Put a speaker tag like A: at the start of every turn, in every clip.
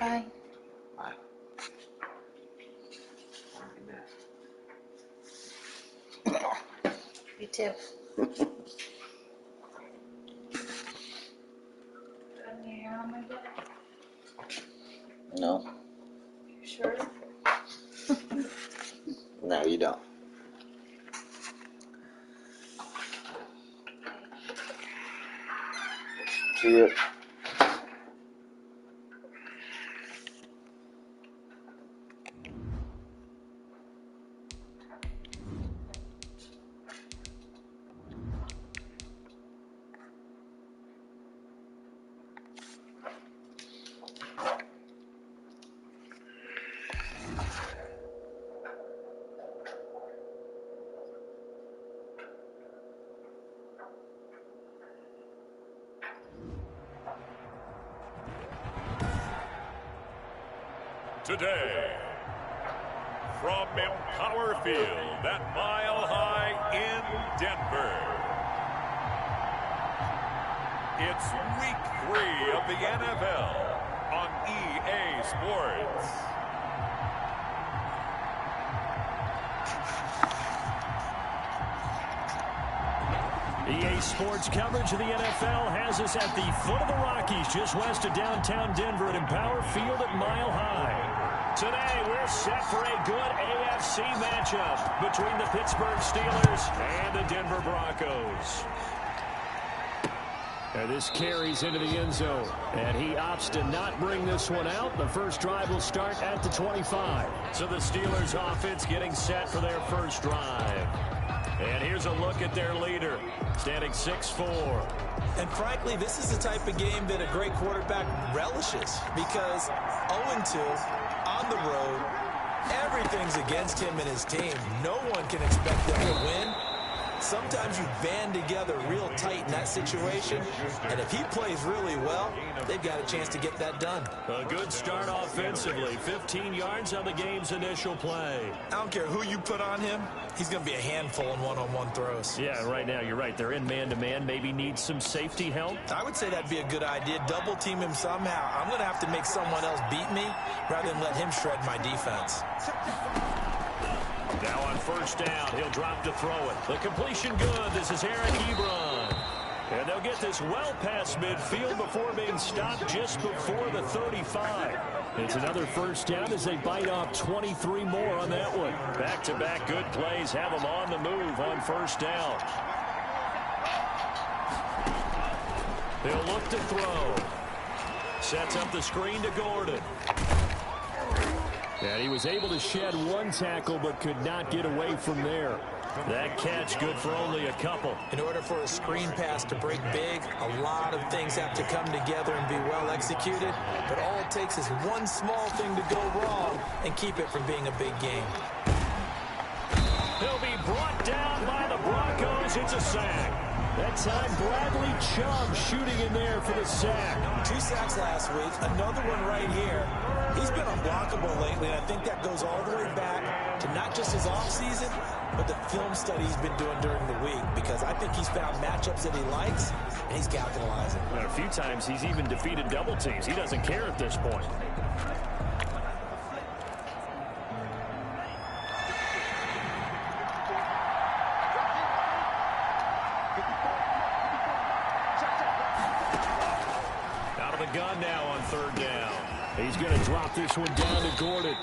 A: Bye.
B: Bye.
A: You too. Any hair on my butt?
B: No.
A: You sure?
B: No, you don't. See ya.
C: Today, from Empower Field at Mile High in Denver, it's Week 3 of the NFL on EA Sports.
D: EA Sports coverage of the NFL has us at the foot of the Rockies, just west of downtown Denver at Empower Field at Mile High. Today, we're set for a good AFC matchup between the Pittsburgh Steelers and the Denver Broncos. And this carries into the end zone, and he opts to not bring this one out. The first drive will start at the 25. So the Steelers offense getting set for their first drive. And here's a look at their leader, standing 6'4".
E: And frankly, this is the type of game that a great quarterback relishes, because 0-2 on the road, everything's against him and his team. No one can expect them to win. Sometimes you band together real tight in that situation, and if he plays really well, they've got a chance to get that done.
D: A good start offensively, 15 yards on the game's initial play.
E: I don't care who you put on him, he's going to be a handful in one-on-one throws.
D: Yeah, right now you're right. They're in man-to-man, maybe need some safety help.
E: I would say that'd be a good idea. Double team him somehow. I'm going to have to make someone else beat me rather than let him shred my defense.
D: Now on first down, he'll drop to throw it. The completion good. This is Eric Ebron. And they'll get this well past midfield before being stopped just before the 35. It's another first down as they bite off 23 more on that one. Back-to-back good plays have them on the move on first down. He'll look to throw. Sets up the screen to Gordon. And he was able to shed one tackle but could not get away from there. That catch good for only a couple.
E: In order for a screen pass to break big, a lot of things have to come together and be well executed. But all it takes is one small thing to go wrong and keep it from being a big game.
D: He'll be brought down by the Broncos. It's a sack. That time, Bradley Chubb shooting in there for the sack.
E: 2 sacks last week, another one right here. He's been unblockable lately, and I think that goes all the way back to not just his offseason, but the film study he's been doing during the week, because I think he's found matchups that he likes, and he's capitalizing.
D: And a few times he's even defeated double teams. He doesn't care at this point. Out of the gun now on third down. He's going to drop this one down to Gordon.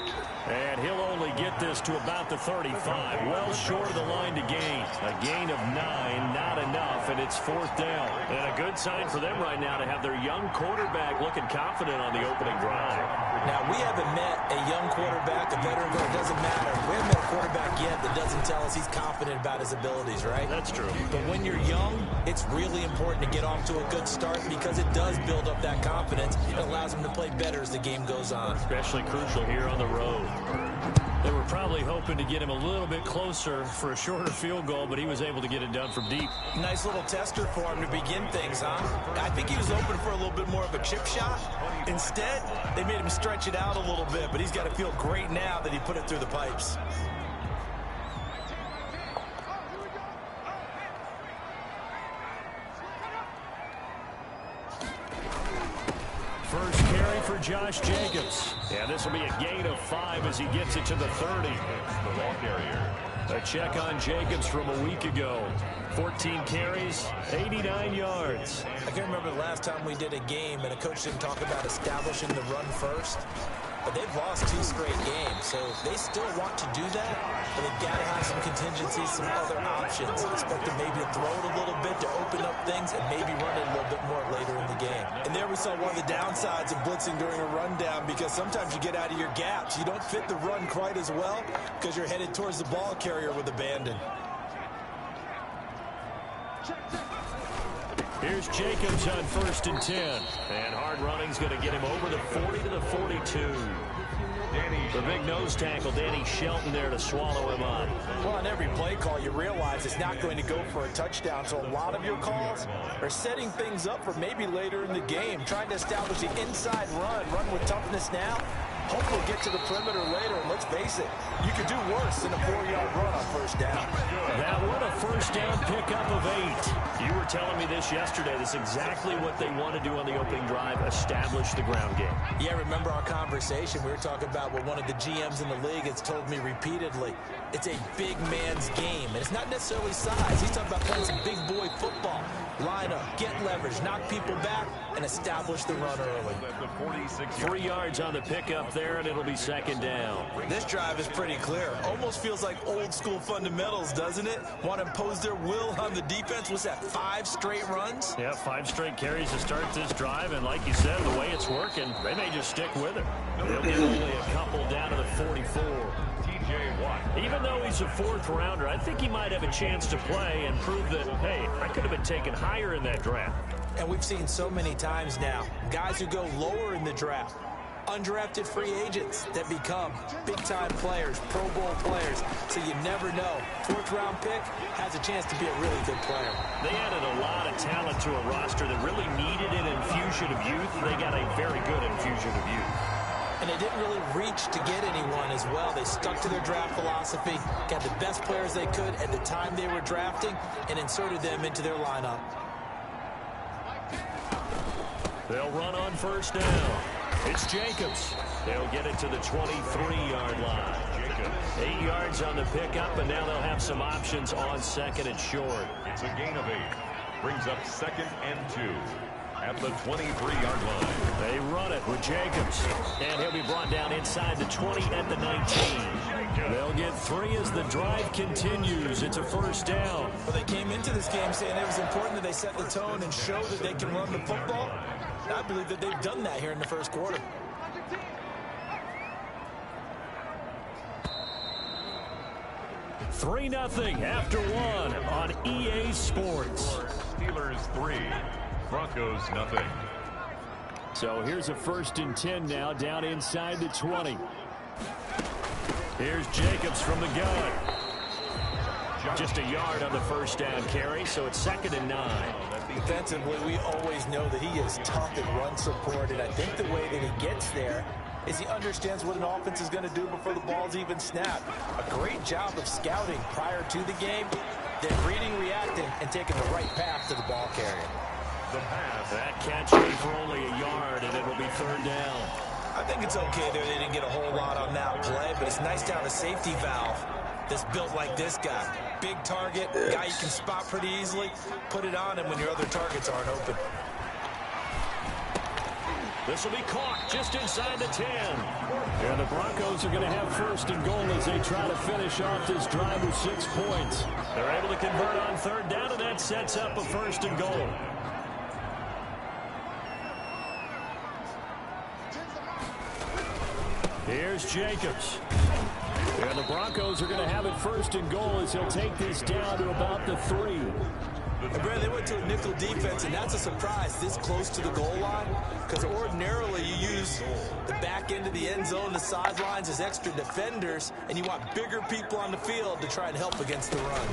D: And he'll only get this to about the 35. Well short of the line to gain. A gain of 9, not enough, and it's fourth down. And a good sign for them right now to have their young quarterback looking confident on the opening drive.
E: Now, we haven't met a young quarterback, a veteran, but it doesn't matter. We haven't met a quarterback yet that doesn't tell us he's confident about his abilities, right?
D: That's true.
E: But when you're young, it's really important to get off to a good start because it does build up that confidence. It allows him to play better as the game goes on.
D: Especially crucial here on the road. They were probably hoping to get him a little bit closer for a shorter field goal, but he was able to get it done from deep.
E: Nice little tester for him to begin things, huh? I think he was open for a little bit more of a chip shot. Instead, they made him stretch it out a little bit, but he's got to feel great now that he put it through the pipes.
D: First carry for Josh Jacobs. And this will be a gain of 5 as he gets it to the 30.
C: The ball carrier.
D: A check on Jacobs from a week ago. 14 carries, 89 yards.
E: I can't remember the last time we did a game and a coach didn't talk about establishing the run first. But they've lost 2 straight games, so they still want to do that. But they've got to have some contingencies, some other options. Expect them maybe to throw it a little bit to open up things and maybe run it a little bit more later in the game. And there we saw one of the downsides of blitzing during a rundown, because sometimes you get out of your gaps. You don't fit the run quite as well because you're headed towards the ball carrier with abandon.
D: Here's Jacobs on 1st and 10. And hard running's going to get him over the 40 to the 42. The big nose tackle, Danny Shelton, there to swallow him up.
E: Well, on every play call, you realize it's not going to go for a touchdown. So a lot of your calls are setting things up for maybe later in the game, trying to establish the inside run with toughness now. Hopefully get to the perimeter later, and let's face it, you could do worse than a 4-yard run on 1st down.
D: That one, a 1st down pickup of 8. You were telling me this yesterday. This is exactly what they want to do on the opening drive, establish the ground game.
E: Yeah, remember our conversation? We were talking about what one of the GMs in the league has told me repeatedly. It's a big man's game, and it's not necessarily size. He's talking about playing some big boy football. Line up, get leverage, knock people back, and establish the run early.
D: 3 yards on the pickup there, and it'll be 2nd down.
E: This drive is pretty clear. Almost feels like old school fundamentals, doesn't it? Want to impose their will on the defense. Was that 5 straight runs?
D: Yeah, 5 straight carries to start this drive, and like you said, the way it's working, they may just stick with it. They'll get only a couple down to the 44. Even though he's a 4th rounder, I think he might have a chance to play and prove that, hey, I could have been taken higher in that draft.
E: And we've seen so many times now, guys who go lower in the draft, undrafted free agents that become big-time players, Pro Bowl players, so you never know. 4th-round pick has a chance to be a really good player.
D: They added a lot of talent to a roster that really needed an infusion of youth. They got a very good infusion of youth.
E: And they didn't really reach to get anyone as well. They stuck to their draft philosophy, got the best players they could at the time they were drafting, and inserted them into their lineup.
D: They'll run on 1st down. It's Jacobs. They'll get it to the 23-yard line. 8 yards on the pickup, and now they'll have some options on 2nd and short.
C: It's a gain of 8. Brings up 2nd and 2. At the 23-yard line.
D: They run it with Jacobs. And he'll be brought down inside the 20 at the 19. They'll get 3 as the drive continues. It's a 1st down.
E: Well, they came into this game saying it was important that they set the tone and show that they can run the football. I believe that they've done that here in the 1st quarter.
D: Three 0 after 1 on EA Sports.
C: Steelers 3. Broncos nothing.
D: So here's a 1st and 10 now, down inside the 20. Here's Jacobs from the gun. Just a yard on the 1st down carry, so it's 2nd and 9.
E: Defensively, we always know that he is tough at run support, and I think the way that he gets there is he understands what an offense is going to do before the ball's even snapped. A great job of scouting prior to the game, then reading, reacting, and taking the right path to the ball carrier.
C: The pass.
D: That catch made for only a yard, and it'll be 3rd down.
E: I think it's okay there. They didn't get a whole lot on that play, but it's nice to have a safety valve that's built like this guy. Big target, guy you can spot pretty easily. Put it on him when your other targets aren't open.
D: This will be caught just inside the 10. And the Broncos are going to have 1st and goal as they try to finish off this drive with 6 points. They're able to convert on 3rd down, and that sets up a 1st and goal. Here's Jacobs. And the Broncos are going to have it 1st and goal as he'll take this down to about the 3.
E: And Brad, they went to a nickel defense, and that's a surprise this close to the goal line, because ordinarily you use the back end of the end zone, the sidelines as extra defenders, and you want bigger people on the field to try and help against the run.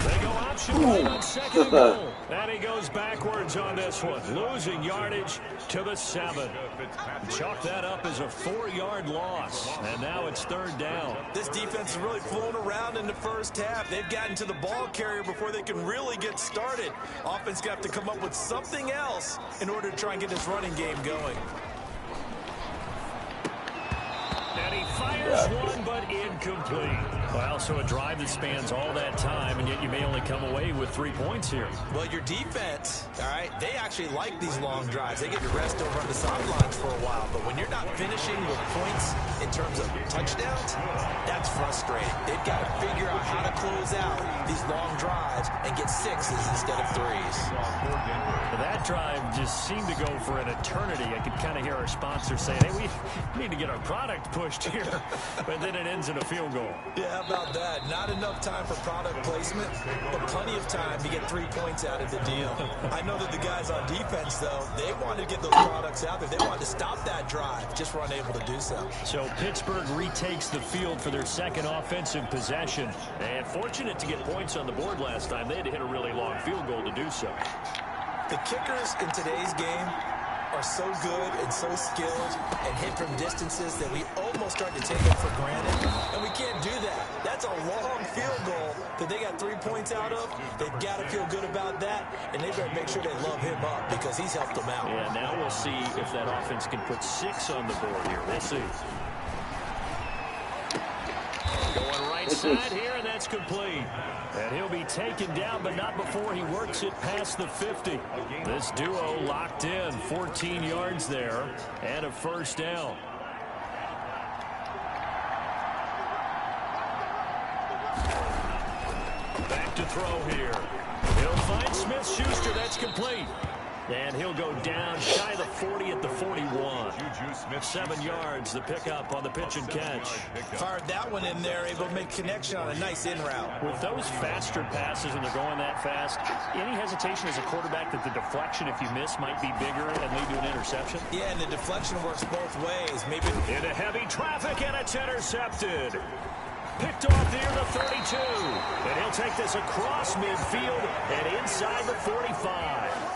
D: They go option play on 2nd and goal. And he goes backwards on this one, losing yardage to the 7. Chalk that up as a 4-yard loss, and now it's 3rd down.
E: This defense is really flown around in the 1st half. They've gotten to the ball carrier before they can really get started. Offense got to come up with something else in order to try and get this running game going.
D: he fires one, but incomplete. Well, so a drive that spans all that time, and yet you may only come away with 3 points here.
E: Well, your defense, all right, they actually like these long drives. They get to rest over on the sidelines for a while. But when you're not finishing with points in terms of touchdowns, that's frustrating. They've got to figure out how to close out these long drives and get sixes instead of threes.
D: That drive just seemed to go for an eternity. I could kind of hear our sponsor saying, hey, we need to get our product pushed here. But then it ends in a field goal.
E: Yeah, how about that? Not enough time for product placement, but plenty of time to get 3 points out of the deal. I know that the guys on defense, though, they wanted to get those products out there. They wanted to stop that drive, just were unable to do so.
D: So Pittsburgh retakes the field for their second offensive possession. And fortunate to get points on the board last time. They had to hit a really long field goal to do so.
E: The kickers in today's game are so good and so skilled and hit from distances that we almost start to take it for granted. And we can't do that. That's a long field goal that they got 3 points out of. They've got to feel good about that, and they better make sure they love him up because he's helped them out.
D: Yeah, now we'll see if that offense can put 6 on the board here. We'll see. Going right side here, and that's complete. And he'll be taken down, but not before he works it past the 50. This duo locked in, 14 yards there, and a first down. Back to throw here. He'll find Smith-Schuster. That's complete. And he'll go down shy of the 40 at the 41. 7 yards, the pickup on the pitch and catch.
E: Fired that one in there, able to make connection on a nice in route.
D: With those faster passes when they're going that fast, any hesitation as a quarterback that the deflection, if you miss, might be bigger and lead to an interception?
E: Yeah, and the deflection works both ways. Maybe
D: into heavy traffic, and it's intercepted. Picked off near the 32. And he'll take this across midfield and inside the 45.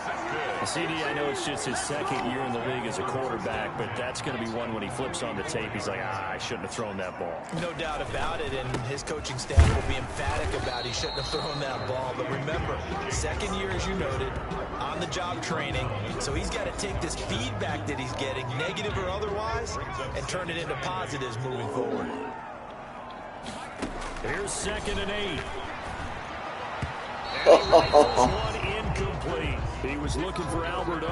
D: CD, I know it's just his second year in the league as a quarterback, but that's going to be one when he flips on the tape. He's like, I shouldn't have thrown that ball.
E: No doubt about it, and his coaching staff will be emphatic about he shouldn't have thrown that ball. But remember, second year, as you noted, on-the-job training, so he's got to take this feedback that he's getting, negative or otherwise, and turn it into positives moving forward.
D: Here's 2nd and 8. And he rifles one incomplete. He was looking for Alberto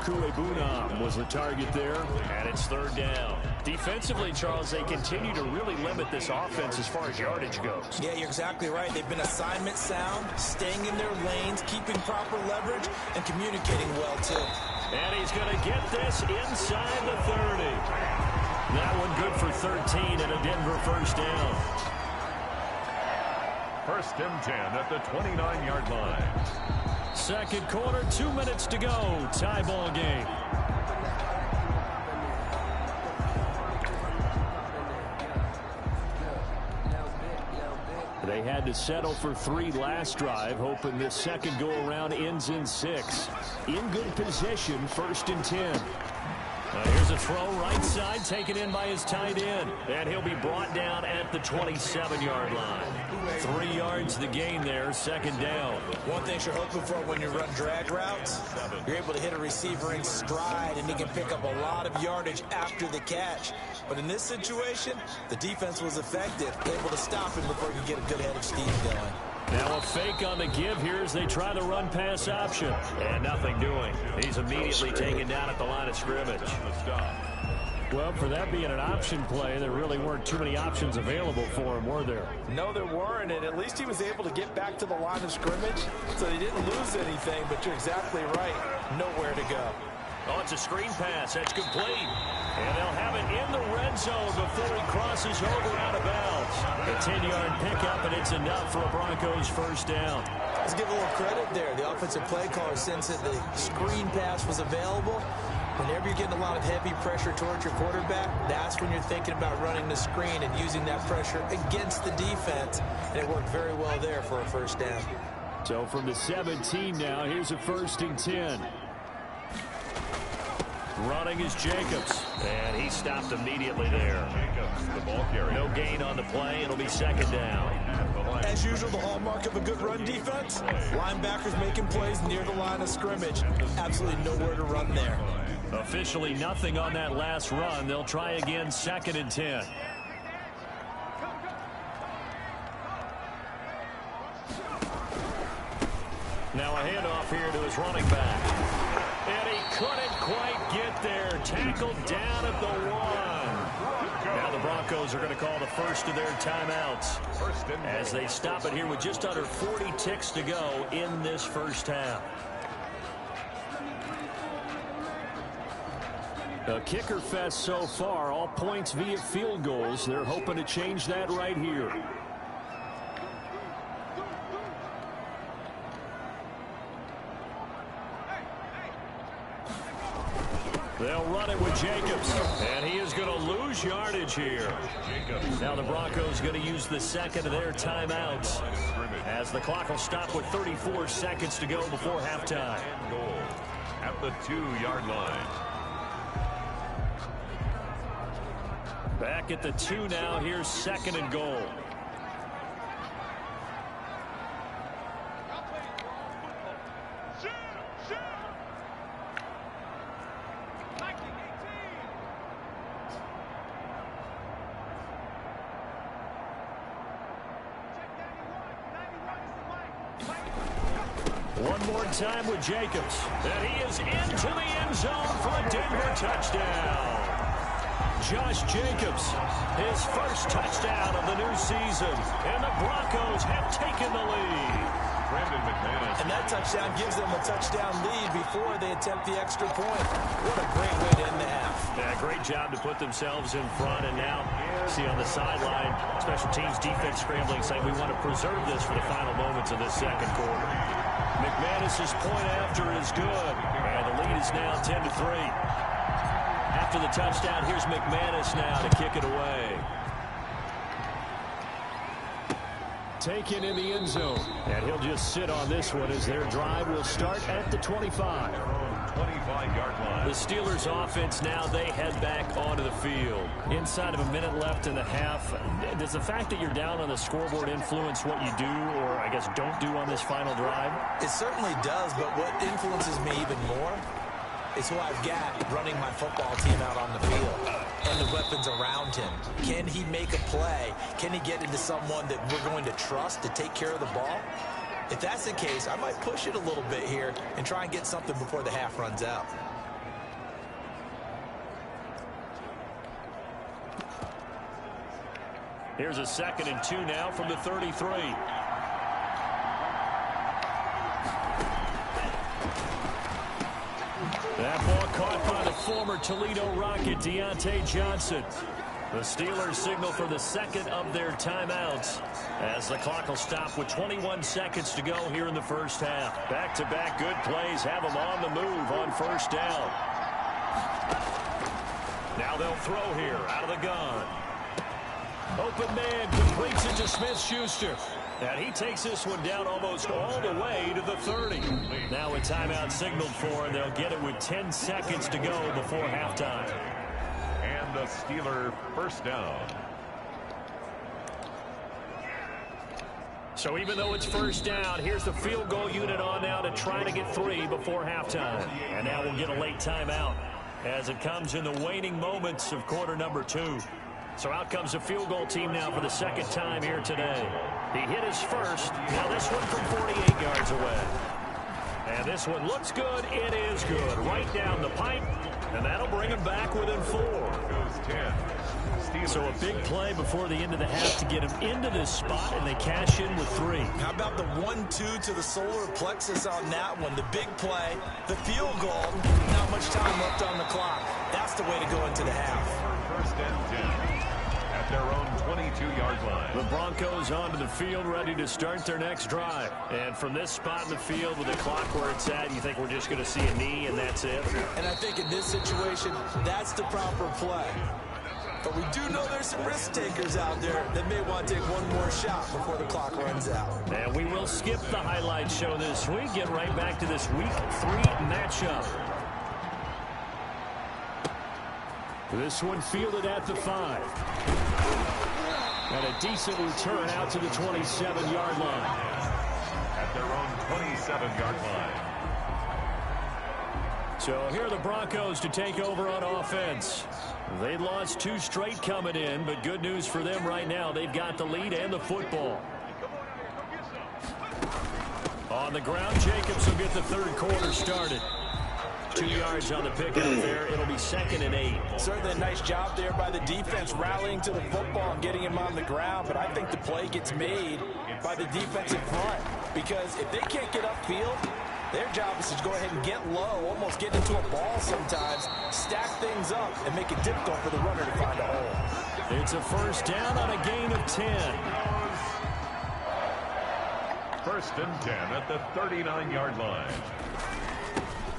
D: Okuebunam was the target there, and it's 3rd down. Defensively, Charles, they continue to really limit this offense as far as yardage goes.
E: Yeah, you're exactly right. They've been assignment sound, staying in their lanes, keeping proper leverage, and communicating well, too.
D: And he's going to get this inside the 30. That one good for 13 and a Denver first down.
C: 1st and 10 at the 29-yard line.
D: Second quarter, 2 minutes to go. Tie ball game. They had to settle for 3 last drive, hoping this second go-around ends in 6. In good position, 1st and 10. Here's a throw right side, taken in by his tight end. And he'll be brought down at the 27-yard line. 3 yards the gain there, 2nd down.
E: One thing you're hoping for when you run drag routes, you're able to hit a receiver in stride, and he can pick up a lot of yardage after the catch. But in this situation, the defense was effective, able to stop him before he could get a good head of steam going.
D: Now a fake on the give here as they try the run-pass option. And nothing doing. He's immediately taken down at the line of scrimmage. Well, for that being an option play, there really weren't too many options available for him, were there?
E: No, there weren't, and at least he was able to get back to the line of scrimmage, so he didn't lose anything, but you're exactly right. Nowhere to go.
D: Oh, it's a screen pass. That's complete. And they'll have it in the red zone before he crosses over out of bounds. A 10-yard pickup, and it's enough for a Broncos first down.
E: Let's give a little credit there. The offensive play caller, since the screen pass was available, whenever you're getting a lot of heavy pressure towards your quarterback, that's when you're thinking about running the screen and using that pressure against the defense. And it worked very well there for a first down.
D: So from the 17 now, here's a 1st and 10. Running is Jacobs, and he stopped immediately there.
C: Jacobs, the ball carrier.
D: No gain on the play. It'll be 2nd down.
E: As usual, the hallmark of a good run defense, linebackers making plays near the line of scrimmage. Absolutely nowhere to run there.
D: Officially nothing on that last run. They'll try again, 2nd and 10. Now a handoff here to his running back. And he couldn't quite get there. Tackled down at the 1. Now the Broncos are going to call the first of their timeouts as they stop it here with just under 40 ticks to go in this first half. A kicker fest so far, all points via field goals. They're hoping to change that right here. They'll run it with Jacobs, and he is going to lose yardage here. Now the Broncos going to use the second of their timeouts as the clock will stop with 34 seconds to go before halftime.
C: Goal at the 2-yard line.
D: Back at the 2 now. Here's 2nd and goal. One more time with Jacobs. And he is into the end zone for a Denver touchdown. Josh Jacobs, his first touchdown of the new season. And the Broncos have taken the lead.
E: And that touchdown gives them a touchdown lead before they attempt the extra point. What a great way to end the half.
D: Yeah, great job to put themselves in front. And now, see on the sideline, special teams defense scrambling, saying we want to preserve this for the final moments of this second quarter. McManus's point after is good. And the lead is now 10-3. After the touchdown, here's McManus now to kick it away. Taken in the end zone. And he'll just sit on this one as their drive will start at the 25.
C: 25-yard line.
D: The Steelers offense now, they head back onto the field. Inside of a minute left in the half, does the fact that you're down on the scoreboard influence what you do or, I guess, don't do on this final drive?
E: It certainly does, but what influences me even more is who I've got running my football team out on the field and the weapons around him. Can he make a play? Can he get into someone that we're going to trust to take care of the ball? If that's the case, I might push it a little bit here and try and get something before the half runs out.
D: Here's a 2nd and 2 now from the 33. That ball caught by the former Toledo Rocket, Deontay Johnson. The Steelers signal for the second of their timeouts as the clock will stop with 21 seconds to go here in the first half. Back-to-back good plays have them on the move on first down. Now they'll throw here out of the gun. Open man completes it to Smith-Schuster. And he takes this one down almost all the way to the 30. Now a timeout signaled for, and they'll get it with 10 seconds to go before halftime.
C: And the Steeler first down.
D: So even though it's first down, here's the field goal unit on now to try to get 3 before halftime. And now we'll get a late timeout as it comes in the waning moments of quarter number 2. So out comes the field goal team now for the second time here today. He hit his first. Now this one from 48 yards away. And this one looks good. It is good. Right down the pipe. And that'll bring him back within 4.
C: Goes 10.
D: So a big play before the end of the half to get him into this spot, and they cash in with 3.
E: How about the 1-2 to the solar plexus on that one? The big play, the field goal, not much time left on the clock. That's the way to go into the half.
C: First and 10 at their own 22-yard line.
D: The Broncos onto the field, ready to start their next drive. And from this spot in the field with the clock where it's at, you think we're just going to see a knee and that's it?
E: And I think in this situation, that's the proper play. But we do know there's some risk takers out there that may want to take one more shot before the clock runs out.
D: And we will skip the highlight show this week. Get right back to this week 3 matchup. This one fielded at the 5. And a decent return out to the 27-yard line.
C: At their own 27-yard line.
D: So here are the Broncos to take over on offense. They lost 2 straight coming in, but good news for them right now. They've got the lead and the football. On the ground, Jacobs will get the third quarter started. 2 yards on the pickup there. It'll be 2nd and 8.
E: Certainly a nice job there by the defense rallying to the football and getting him on the ground, but I think the play gets made by the defensive front because if they can't get upfield, their job is to go ahead and get low, almost get into a ball sometimes, stack things up, and make it difficult for the runner to find a hole.
D: It's a first down on a gain of 10.
C: 1st and 10 at the 39-yard line.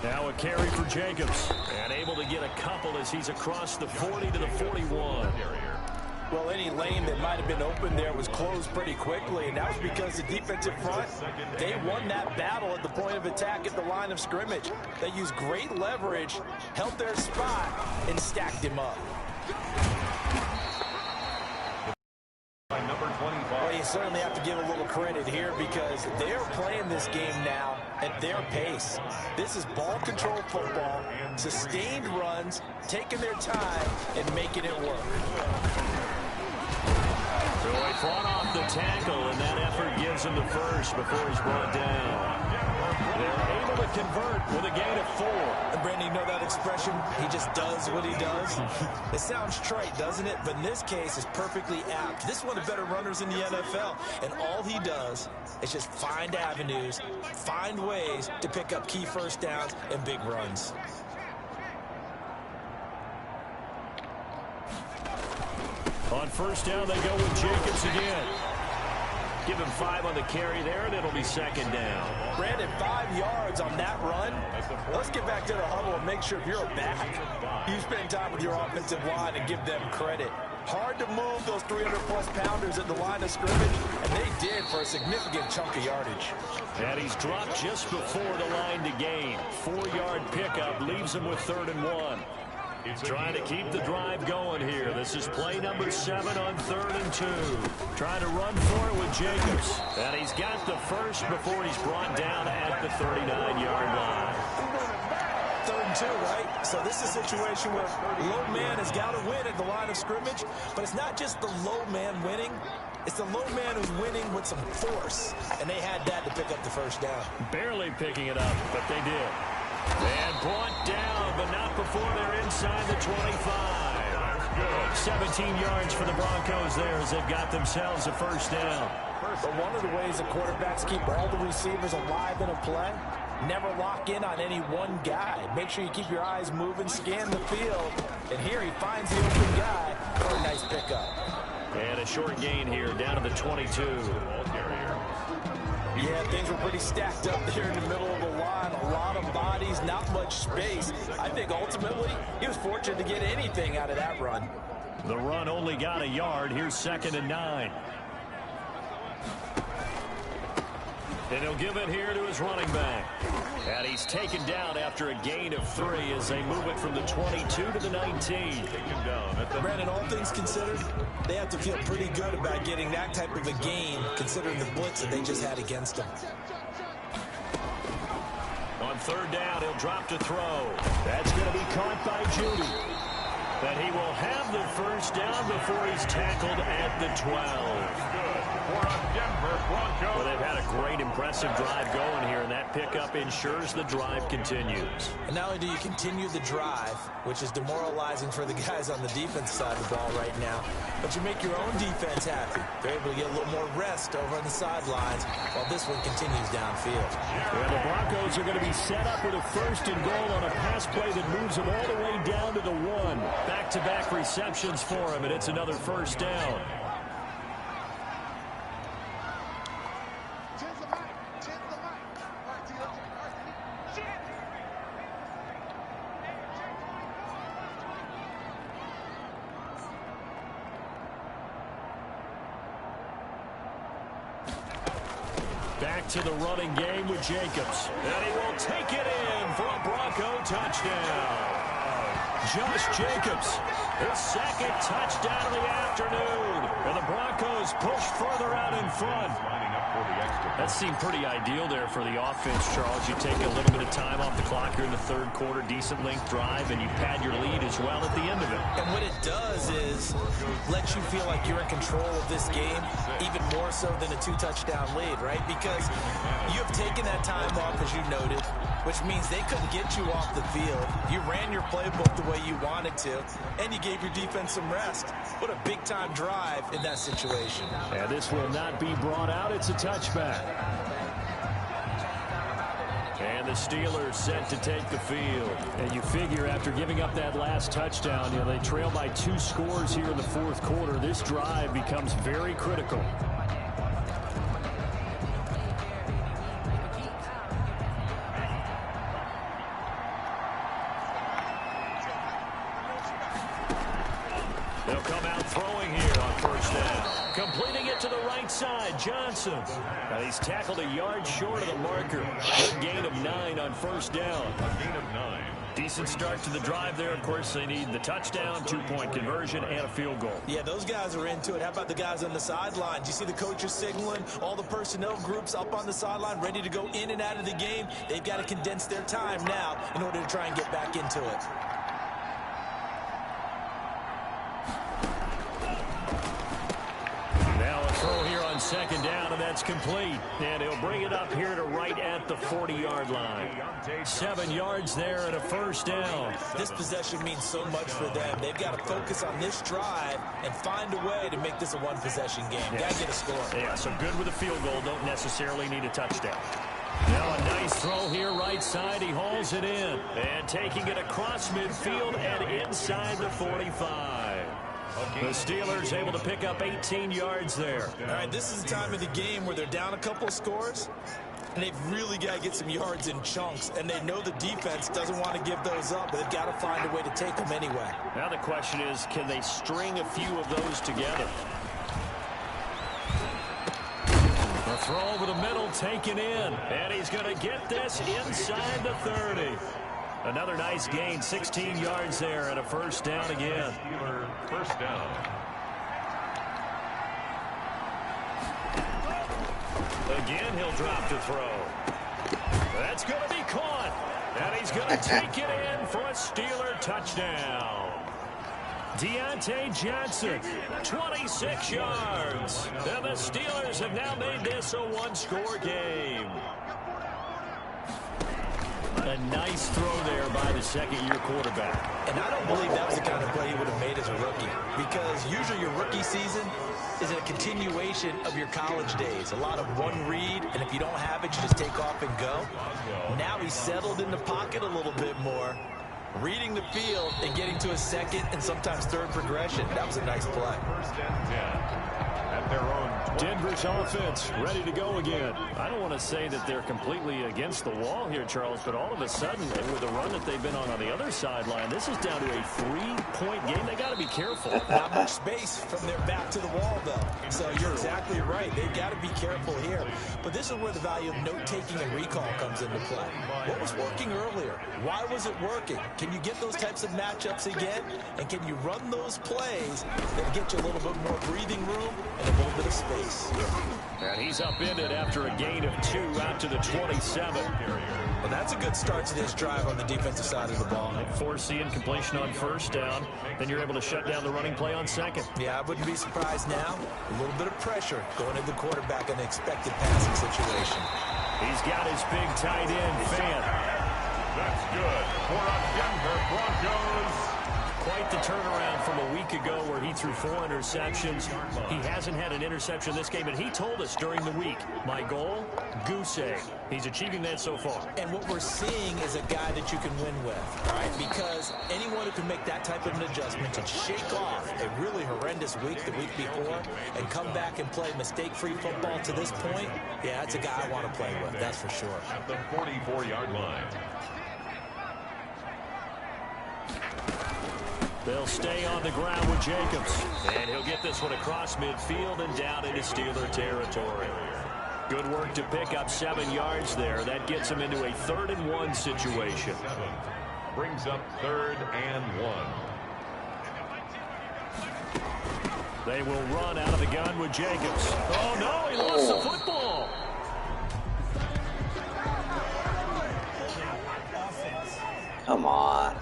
D: Now a carry for Jacobs, and able to get a couple as he's across the 40 to the 41.
E: Well, any lane that might have been open there was closed pretty quickly, and that was because the defensive front, they won that battle at the point of attack at the line of scrimmage. They used great leverage, held their spot, and stacked him up.
C: Number 25.
E: Well, you certainly have to give a little credit here because they're playing this game now at their pace. This is ball control football, sustained runs, taking their time, and making it work.
D: So he fought off the tackle, and that effort gives him the first before he's brought down. They're able to convert with a gain of 4.
E: And Brandon, you know that expression? He just does what he does. It sounds trite, doesn't it? But in this case, it's perfectly apt. This is one of the better runners in the NFL, and all he does is just find avenues, find ways to pick up key first downs and big runs.
D: On first down, they go with Jacobs again. Give him 5 on the carry there, and it'll be 2nd down.
E: Brandon, 5 yards on that run. Let's get back to the huddle and make sure if you're a back, you spend time with your offensive line and give them credit. Hard to move those 300-plus pounders at the line of scrimmage, and they did for a significant chunk of yardage.
D: And he's dropped just before the line to gain. 4-yard pickup leaves him with 3rd and 1. Trying to keep the drive going here. This is play number 7 on 3rd and 2. Trying to run for it with Jacobs. And he's got the first before he's brought down at the 39-yard line.
E: 3rd and 2, right? So this is a situation where low man has got to win at the line of scrimmage, but it's not just the low man winning. It's the low man who's winning with some force, and they had that to pick up the first down.
D: Barely picking it up, but they did. And brought down, but not before they're inside the 25. 17 yards for the Broncos there as they've got themselves a first down.
E: But one of the ways the quarterbacks keep all the receivers alive in a play, never lock in on any one guy. Make sure you keep your eyes moving, scan the field. And here he finds the open guy for a nice pickup.
D: And a short gain here down to the 22.
E: Yeah, things were pretty stacked up there in the middle of the line. A lot of bodies, not much space. I think ultimately he was fortunate to get anything out of that run.
D: The run only got a yard. Here's 2nd and 9. And he'll give it here to his running back. And he's taken down after a gain of 3 as they move it from the 22 to the 19.
E: Brandon, all things considered, they have to feel pretty good about getting that type of a gain considering the blitz that they just had against them.
D: On 3rd down, he'll drop to throw. That's going to be caught by Judy. But he will have the first down before he's tackled at the 12. Well, they've had a great, impressive drive going here, and that pickup ensures the drive continues.
E: And not only do you continue the drive, which is demoralizing for the guys on the defense side of the ball right now, but you make your own defense happy. They're able to get a little more rest over on the sidelines while this one continues downfield.
D: And the Broncos are going to be set up with a 1st and goal on a pass play that moves them all the way down to the 1. Back-to-back receptions for him, and it's another first down. Back to the running game with Jacobs. And he will take it in for a Bronco touchdown. Josh Jacobs, his second touchdown of the afternoon. And the Broncos push further out in front. That seemed pretty ideal there for the offense, Charles. You take a little bit of time off the clock here in the third quarter, decent length drive, and you pad your lead as well at the end of it.
E: And what it does is let you feel like you're in control of this game, even more so than a 2-touchdown lead, right? Because you have taken that time off, as you noted, which means they couldn't get you off the field. You ran your playbook the way you wanted to, and you gave your defense some rest. What a big-time drive in that situation.
D: And this will not be brought out. It's a touchback. And the Steelers set to take the field. And you figure after giving up that last touchdown, they trail by 2 scores here in the fourth quarter. This drive becomes very critical. They'll come out throwing here on first down. Completing it to the right side, Johnson. He's tackled a yard short of the marker. Good gain of 9 on first down.
C: A gain of 9.
D: Decent start to the drive there. Of course, they need the touchdown, 2-point conversion, and a field goal.
E: Yeah, those guys are into it. How about the guys on the sidelines? You see the coaches signaling, all the personnel groups up on the sideline ready to go in and out of the game. They've got to condense their time now in order to try and get back into it.
D: Throw here on second down, and that's complete. And he'll bring it up here to right at the 40-yard line. 7 yards there and a first down.
E: This possession means so much for them. They've got to focus on this drive and find a way to make this a one-possession game.
D: Yes.
E: Got to get a score.
D: Yeah, so good with a field goal. Don't necessarily need a touchdown. Now a nice throw here right side. He hauls it in. And taking it across midfield and inside the 45. The Steelers able to pick up 18 yards there.
E: All right, this is the time of the game where they're down a couple of scores, and they've really got to get some yards in chunks, and they know the defense doesn't want to give those up, but they've got to find a way to take them anyway.
D: Now the question is, can they string a few of those together? A throw over the middle taken in, and he's going to get this inside the 30. Another nice gain, 16 yards there, and a first down again.
C: First down.
D: Again, he'll drop to throw. That's going to be caught. And he's going to take it in for a Steeler touchdown. Deontay Johnson, 26 yards. And the Steelers have now made this a one-score game. A nice throw there by the second-year quarterback.
E: And I don't believe that was the kind of play he would have made as a rookie, because usually your rookie season is a continuation of your college days. A lot of one read, and if you don't have it, you just take off and go. Now he's settled in the pocket a little bit more, reading the field and getting to a second and sometimes third progression. That was a nice play.
C: First and 10 at their own.
D: Denver's offense ready to go again. I don't want to say that they're completely against the wall here, Charles, but all of a sudden, with the run that they've been on the other sideline, this is down to a 3-point game. They got to be careful.
E: Not much space from their back to the wall, though. So you're exactly right. They've got to be careful here. But this is where the value of note-taking and recall comes into play. What was working earlier? Why was it working? Can you get those types of matchups again? And can you run those plays that get you a little bit more breathing room and a little bit of space?
D: And he's upended after a gain of 2 out to the 27.
E: Well, that's a good start to this drive on the defensive side of the ball.
D: Forcing completion on first down. Then you're able to shut down the running play on second.
E: Yeah, I wouldn't be surprised now. A little bit of pressure going into the quarterback in an expected passing situation.
D: He's got his big tight end, Fant.
C: That's good for a Denver Broncos.
D: Quite the turnaround from a week ago where he threw 4 interceptions. He hasn't had an interception this game, and he told us during the week, my goal, goose egg. He's achieving that so far.
E: And what we're seeing is a guy that you can win with, right? Because anyone who can make that type of an adjustment and shake off a really horrendous week the week before and come back and play mistake-free football to this point, yeah, that's a guy I want to play with, that's for sure.
C: At the 44-yard line.
D: They'll stay on the ground with Jacobs. And he'll get this one across midfield and down into Steeler territory. Good work to pick up 7 yards there. That gets him into a 3rd and 1 situation.
C: Brings up 3rd and 1.
D: They will run out of the gun with Jacobs. Oh, no, he lost the football.
B: Come on.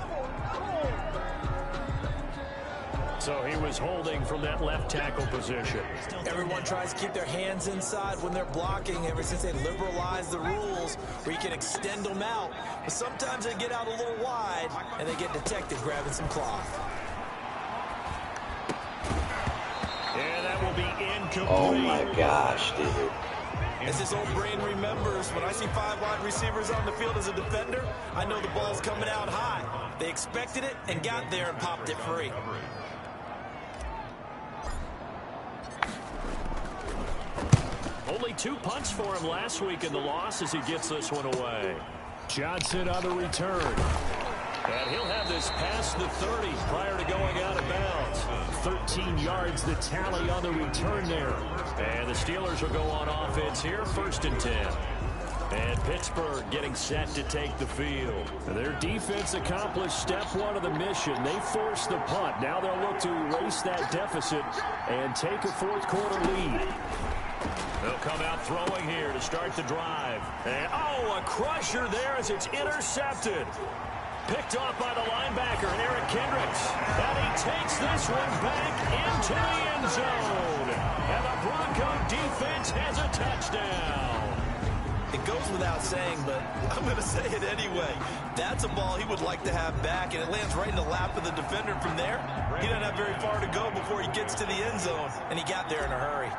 D: So he was holding from that left tackle position.
E: Everyone tries to keep their hands inside when they're blocking ever since they liberalized the rules where you can extend them out. But sometimes they get out a little wide and they get detected grabbing some cloth.
D: And that will be incomplete.
B: Oh my gosh, dude.
E: As his old brain remembers, when I see 5 wide receivers on the field as a defender, I know the ball's coming out high. They expected it and got there and popped it free.
D: Only 2 punts for him last week in the loss as he gets this one away. Johnson on the return. And he'll have this past the 30 prior to going out of bounds. 13 yards the tally on the return there. And the Steelers will go on offense here, 1st and 10. And Pittsburgh getting set to take the field. Their defense accomplished step 1 of the mission. They forced the punt. Now they'll look to erase that deficit and take a 4th quarter lead. They'll come out throwing here to start the drive. And, oh, a crusher there as it's intercepted. Picked off by the linebacker, Eric Kendricks. And he takes this one back into the end zone. And the Bronco defense has a touchdown.
E: It goes without saying, but I'm going to say it anyway. That's a ball he would like to have back, and it lands right in the lap of the defender from there. He doesn't have very far to go before he gets to the end zone, and he got there in a hurry.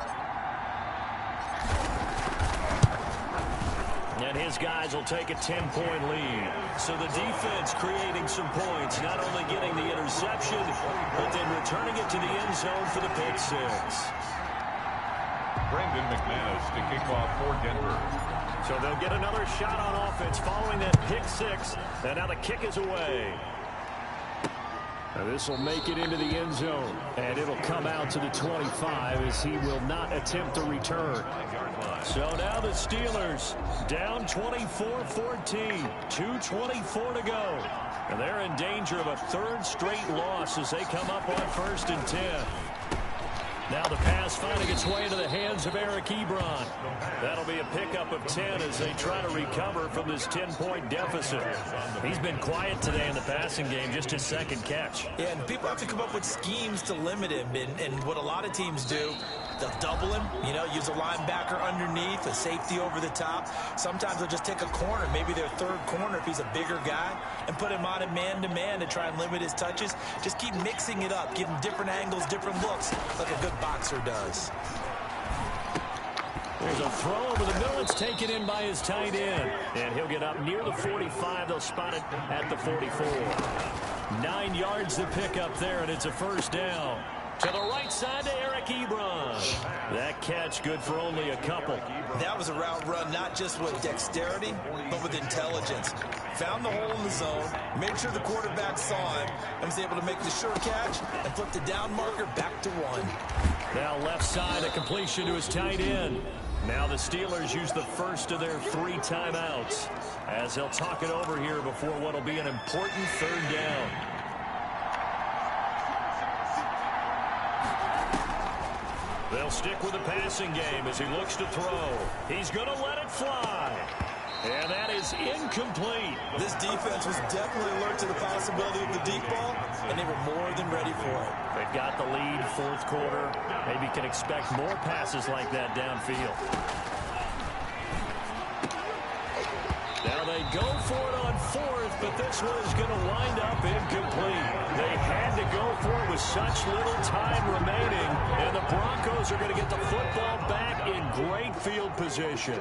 D: And his guys will take a 10-point lead. So the defense creating some points, not only getting the interception, but then returning it to the end zone for the pick 6.
C: Brandon McManus to kick off for Denver.
D: So they'll get another shot on offense following that pick 6. And now the kick is away. Now this will make it into the end zone. And it'll come out to the 25 as he will not attempt a return. So now the Steelers down 24-14. 2:24 to go. And they're in danger of a 3rd straight loss as they come up on 1st and 10. Now the pass finally gets way into the hands of Eric Ebron. That'll be a pickup of 10 as they try to recover from this 10-point deficit. He's been quiet today in the passing game, just his 2nd catch.
E: Yeah, and people have to come up with schemes to limit him. And what a lot of teams do, they'll double him, use a linebacker underneath, a safety over the top. Sometimes they'll just take a corner, maybe their 3rd corner if he's a bigger guy, and put him on a man-to-man to try and limit his touches. Just keep mixing it up, give him different angles, different looks, like a good boxer does.
D: There's a throw over the middle. It's taken in by his tight end. And he'll get up near the 45. They'll spot it at the 44. 9 yards to pick up there, and it's a 1st down. To the right side to Eric Ebron. That catch good for only a couple.
E: That was a route run not just with dexterity, but with intelligence. Found the hole in the zone, made sure the quarterback saw him, and was able to make the sure catch and flip the down marker back to 1.
D: Now left side, a completion to his tight end. Now the Steelers use the 1st of their 3 timeouts as they'll talk it over here before what will be an important 3rd down. They'll stick with the passing game as he looks to throw. He's going to let it fly. And that is incomplete.
E: This defense was definitely alert to the possibility of the deep ball, and they were more than ready for it.
D: They've got the lead, 4th quarter. Maybe can expect more passes like that downfield. Now they go for it on 4th, but this one is going to wind up incomplete. They had to go for it with such little time remaining, and the Broncos are going to get the football back in great field position.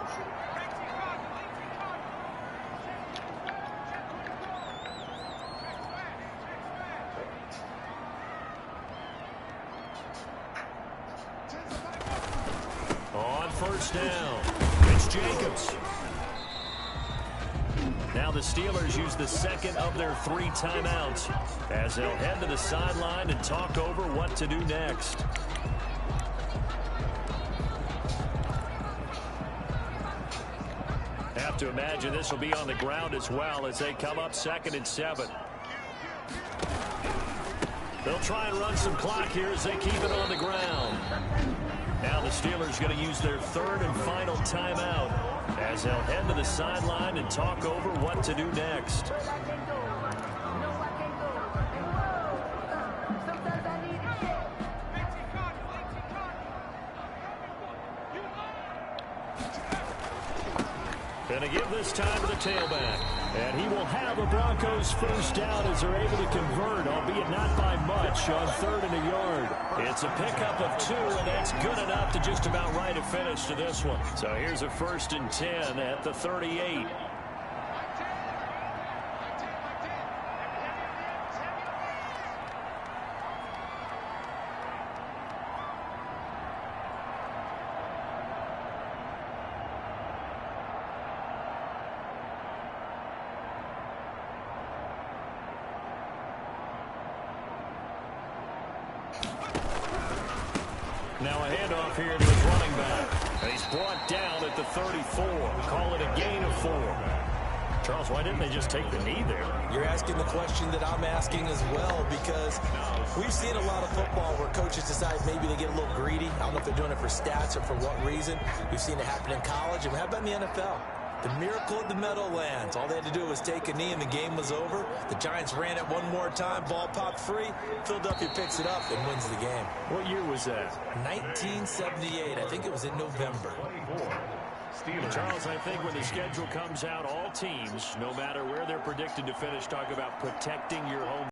D: On 1st down, it's Jacobs. Now the Steelers use the 2nd of their 3 timeouts as they'll head to the sideline and talk over what to do next. Have to imagine this will be on the ground as well as they come up 2nd and 7. They'll try and run some clock here as they keep it on the ground. Now the Steelers going to use their third and final timeout as they'll head to the sideline and talk over what to do next. Going to give this time to the tailback. And he will have a Broncos first down as they're able to convert, albeit not by much, on 3rd and a yard. It's a pickup of 2, and that's good enough to just about right a finish to this one. So here's a 1st and 10 at the 38. Now a handoff here to his running back. And he's brought down at the 34. Call it a gain of 4. Charles, why didn't they just take the knee there?
E: You're asking the question that I'm asking as well, because we've seen a lot of football where coaches decide maybe they get a little greedy. I don't know if they're doing it for stats or for what reason. We've seen it happen in college, and how about in the NFL? The miracle of the Meadowlands. All they had to do was take a knee and the game was over. The Giants ran it one more time. Ball popped free. Philadelphia picks it up and wins the game.
D: What year was that?
E: 1978. I think it was in November.
D: Charles, I think when the schedule comes out, all teams, no matter where they're predicted to finish, talk about protecting your home